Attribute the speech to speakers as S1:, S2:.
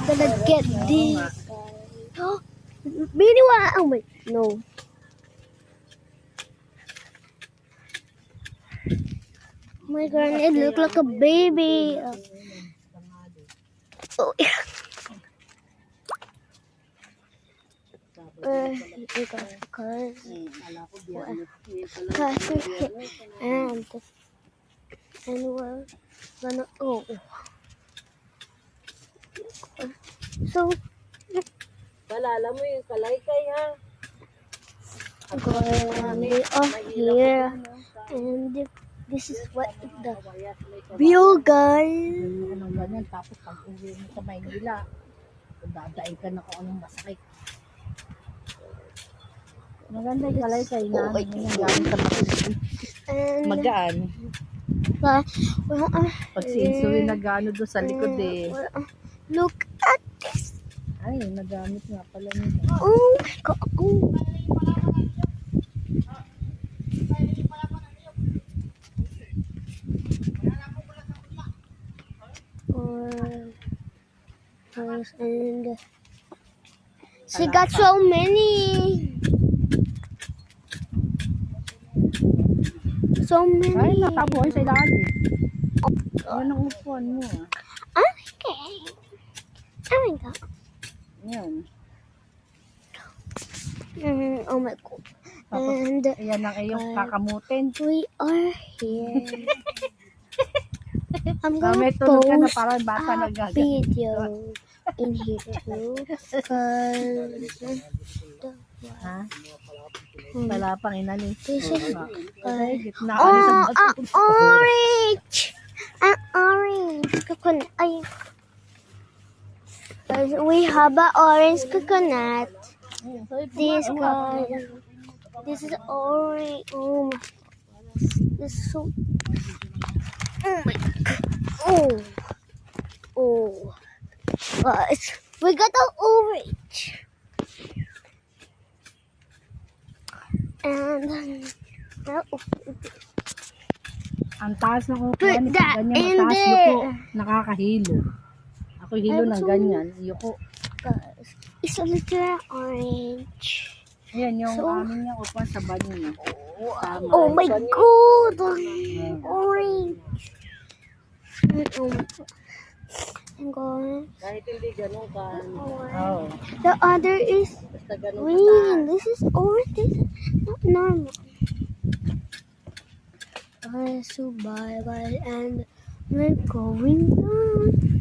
S1: Gonna get this. Oh, Biniwa. Oh my, no. Oh my God, it looked like a baby. Oh, yeah. And we're gonna so
S2: Kalala mo yung kalaykay ha.
S1: we are here, and this is what the view, guys.
S2: Anong ganyan, tapos pag uwi mo sa Maynila, dadaig ka na kung anong masakit. Maganda yung kalaykay na.
S1: Oh my And
S2: Magaan.
S1: well,
S2: Pag si Insulin nag-ano doon sa likod eh.
S1: look at this.
S2: Ay, nagamit nga pala nila.
S1: Oh my God. Oh. And she got so many.
S2: Ay, natapuan sa ilalim. Yan ang upuan mo ah.
S1: Okay. Oh my God.
S2: Yan.
S1: Oh my God.
S2: Tapos,
S1: And
S2: yan ang iyong kakamutin.
S1: we are here. I'm
S2: May
S1: gonna
S2: tulog ka na
S1: post
S2: parang bata
S1: a
S2: nagaga.
S1: video in here too.
S2: Ha? Wala pang inani.
S1: This is
S2: Gitna
S1: oh,
S2: sa baso.
S1: orange. An orange coconut. Ay. We have a orange coconut. This guy. This is orange. Oh my. This is so. Oh my God. Oh. Oh. Guys, we got the orange. And
S2: Ang taas ng
S1: put
S2: upuan,
S1: that
S2: ganyan
S1: in
S2: mataas,
S1: there.
S2: yuko, nakakahilo. Ako hilo ng
S1: so-
S2: ganyan, yuko.
S1: Guys, it's a little orange.
S2: Ayan yung
S1: So-
S2: amin yung upuan sa banyo niya. Tama.
S1: Oh my God. Orange. Oh my God. I'm going.
S2: Kahit hindi ganun ka.
S1: Oh. The other is
S2: Basta ganun
S1: green. This is orange. This is not normal. So bye bye, and we're going down.